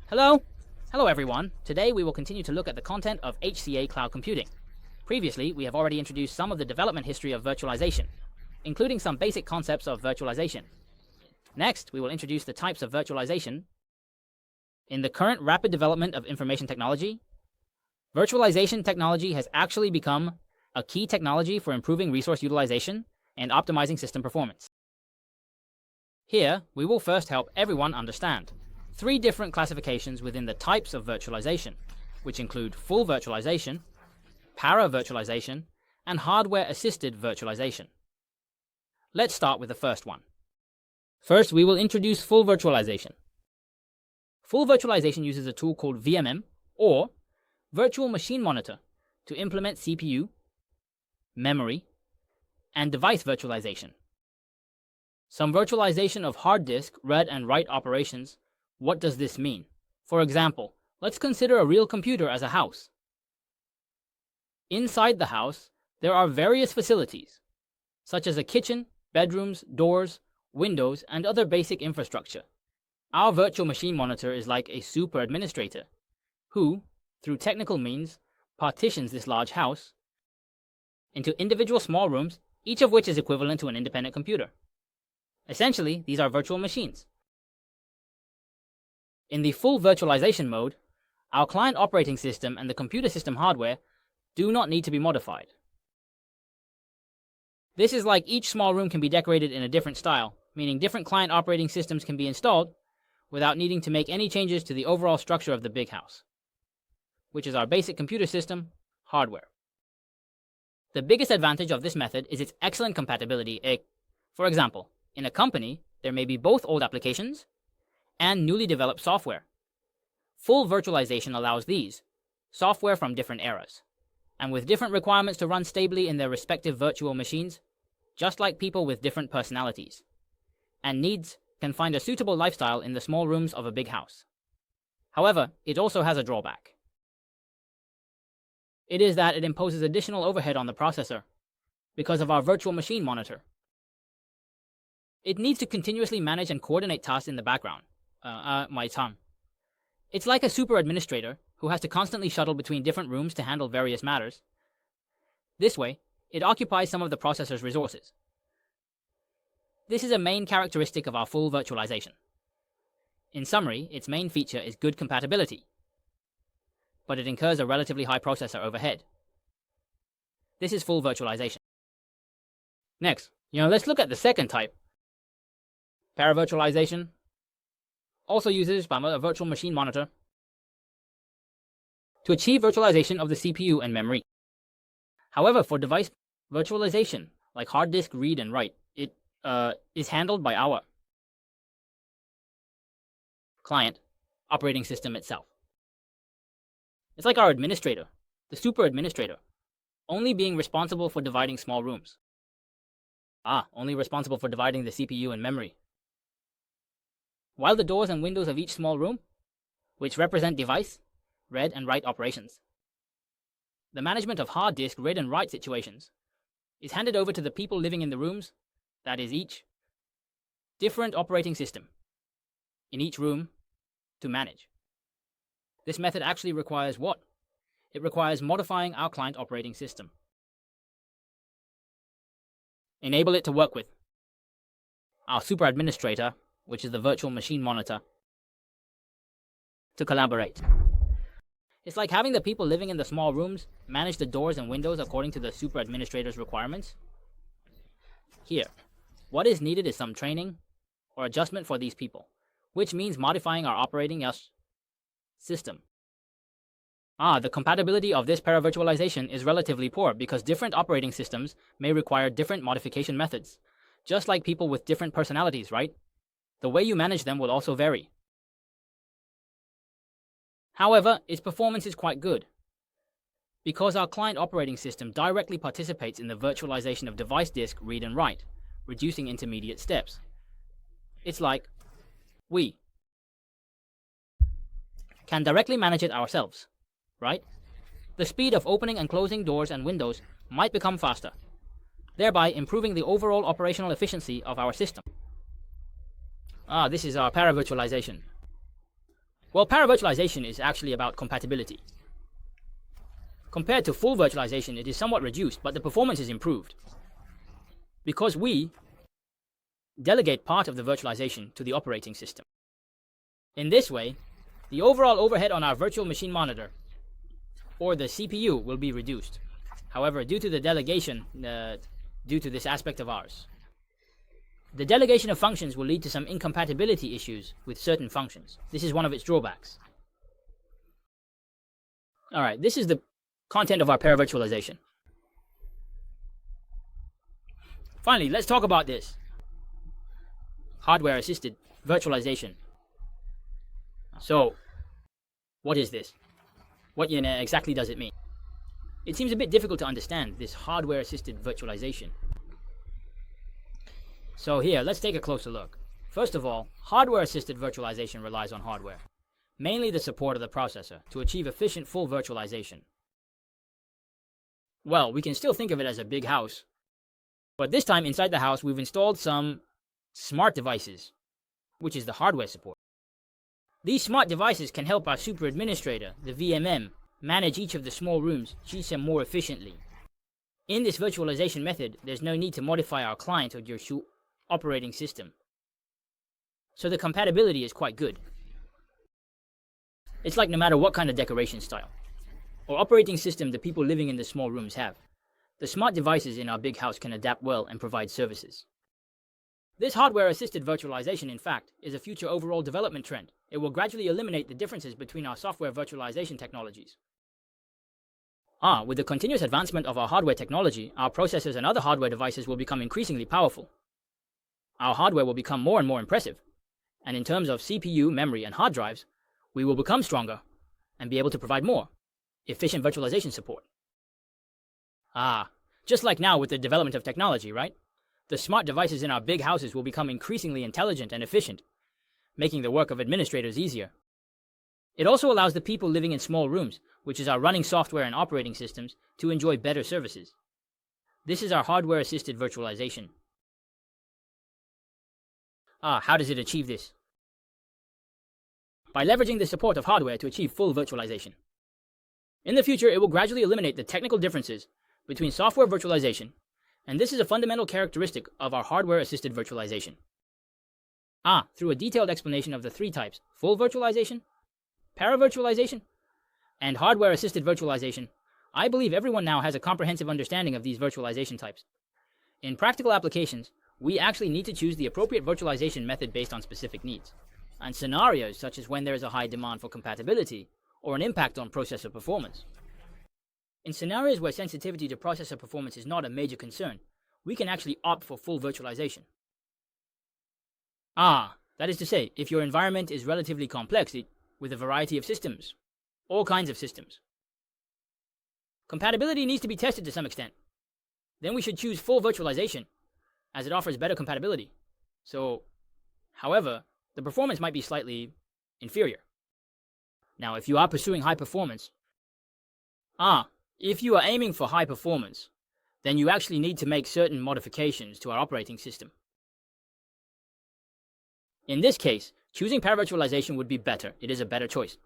Hello! Hello everyone! Today we will continue to look at the content of HCA Cloud Computing. Previously, we have already introduced some of the development history of virtualization, including some basic concepts of virtualization. Next, we will introduce the types of virtualization. In the current rapid development of information technology, virtualization technology has actually become a key technology for improving resource utilization and optimizing system performance. Here, we will first help everyone understand three different classifications within the types of virtualization, which include full virtualization, para-virtualization, and hardware-assisted virtualization. Let's start with the first one. First, we will introduce full virtualization. Full virtualization uses a tool called VMM, or Virtual Machine Monitor, to implement CPU, memory, and device virtualization. Some virtualization of hard disk read and write operations. What does this mean? For example, let's consider a real computer as a house. Inside the house, there are various facilities, such as a kitchen, bedrooms, doors, windows, and other basic infrastructure. Our virtual machine monitor is like a super administrator, who, through technical means, partitions this large house into individual small rooms, each of which is equivalent to an independent computer. Essentially, these are virtual machines. In the full virtualization mode, our client operating system and the computer system hardware do not need to be modified. This is like each small room can be decorated in a different style, meaning different client operating systems can be installed without needing to make any changes to the overall structure of the big house, which is our basic computer system hardware. The biggest advantage of this method is its excellent compatibility. For example, in a company, there may be both old applications and newly developed software. Full virtualization allows these software from different eras, and with different requirements to run stably in their respective virtual machines, just like people with different personalities and needs can find a suitable lifestyle in the small rooms of a big house. However, it also has a drawback. It is that it imposes additional overhead on the processor because of our virtual machine monitor. It needs to continuously manage and coordinate tasks in the background. My tongue. It's like a super administrator who has to constantly shuttle between different rooms to handle various matters. This way, it occupies some of the processor's resources. This is a main characteristic of our full virtualization. In summary, its main feature is good compatibility, but it incurs a relatively high processor overhead. This is full virtualization. Next, let's look at the second type. Para-virtualization also uses a virtual machine monitor to achieve virtualization of the CPU and memory. However, for device virtualization, like hard disk read and write, it is handled by our client operating system itself. It's like our administrator, the super administrator, only being responsible for dividing small rooms. Only responsible for dividing the CPU and memory. While the doors and windows of each small room, which represent device, read and write operations. The management of hard disk read and write situations is handed over to the people living in the rooms, that is each different operating system in each room to manage. This method actually requires what? It requires modifying our client operating system. Enable it to work with our super administrator, which is the virtual machine monitor, to collaborate. It's like having the people living in the small rooms manage the doors and windows according to the super administrator's requirements. Here, what is needed is some training or adjustment for these people, which means modifying our operating system. The compatibility of this para-virtualization is relatively poor because different operating systems may require different modification methods, just like people with different personalities, right? The way you manage them will also vary. However, its performance is quite good because our client operating system directly participates in the virtualization of device disk read and write, reducing intermediate steps. It's like we can directly manage it ourselves, right? The speed of opening and closing doors and windows might become faster, thereby improving the overall operational efficiency of our system. This is our para-virtualization. Well, para-virtualization is actually about compatibility. Compared to full virtualization, it is somewhat reduced, but the performance is improved. Because we delegate part of the virtualization to the operating system. In this way, the overall overhead on our virtual machine monitor, or the CPU, will be reduced. However, due to the delegation, due to this aspect of ours, the delegation of functions will lead to some incompatibility issues with certain functions. This is one of its drawbacks. Alright, this is the content of our para-virtualization. Finally, let's talk about this. Hardware-assisted virtualization. So, what is this? What exactly does it mean? It seems a bit difficult to understand, this hardware-assisted virtualization. So here, let's take a closer look. First of all, hardware-assisted virtualization relies on hardware, mainly the support of the processor, to achieve efficient full virtualization. Well, we can still think of it as a big house, but this time inside the house we've installed some smart devices, which is the hardware support. These smart devices can help our super administrator, the VMM, manage each of the small rooms, GSM, more efficiently. In this virtualization method, there's no need to modify our client or your operating system. So the compatibility is quite good. It's like no matter what kind of decoration style or operating system the people living in the small rooms have, the smart devices in our big house can adapt well and provide services. This hardware-assisted virtualization, in fact, is a future overall development trend. It will gradually eliminate the differences between our software virtualization technologies. With the continuous advancement of our hardware technology, our processors and other hardware devices will become increasingly powerful. Our hardware will become more and more impressive, and in terms of CPU, memory, and hard drives, we will become stronger and be able to provide more efficient virtualization support. Just like now with the development of technology, right? The smart devices in our big houses will become increasingly intelligent and efficient, making the work of administrators easier. It also allows the people living in small rooms, which is our running software and operating systems, to enjoy better services. This is our hardware-assisted virtualization. How does it achieve this? By leveraging the support of hardware to achieve full virtualization. In the future, it will gradually eliminate the technical differences between software virtualization, and this is a fundamental characteristic of our hardware-assisted virtualization. Through a detailed explanation of the three types, full virtualization, para-virtualization, and hardware-assisted virtualization, I believe everyone now has a comprehensive understanding of these virtualization types. In practical applications, we actually need to choose the appropriate virtualization method based on specific needs, and scenarios such as when there is a high demand for compatibility or an impact on processor performance. In scenarios where sensitivity to processor performance is not a major concern, we can actually opt for full virtualization. That is to say, if your environment is relatively complex with a variety of systems, all kinds of systems. Compatibility needs to be tested to some extent. Then we should choose full virtualization, as it offers better compatibility. However, the performance might be slightly inferior. Now, if you are pursuing high performance, if you are aiming for high performance, then you actually need to make certain modifications to our operating system. In this case, choosing para-virtualization would be better. It is a better choice.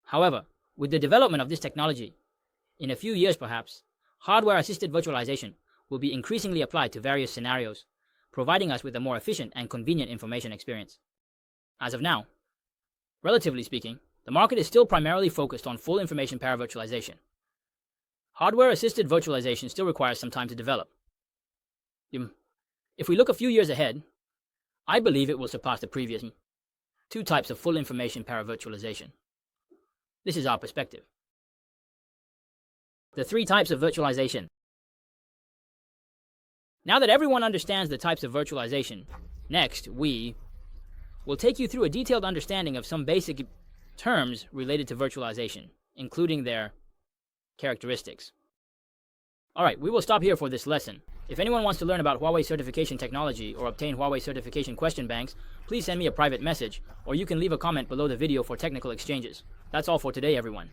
However, with the development of this technology, in a few years perhaps, hardware-assisted virtualization will be increasingly applied to various scenarios, providing us with a more efficient and convenient information experience. As of now, relatively speaking, the market is still primarily focused on full information para-virtualization. Hardware-assisted virtualization still requires some time to develop. If we look a few years ahead, I believe it will surpass the previous two types of full information para-virtualization. This is our perspective. The three types of virtualization. Now that everyone understands the types of virtualization, next we will take you through a detailed understanding of some basic terms related to virtualization, including their characteristics. Alright, we will stop here for this lesson. If anyone wants to learn about Huawei certification technology or obtain Huawei certification question banks, please send me a private message, or you can leave a comment below the video for technical exchanges. That's all for today, everyone.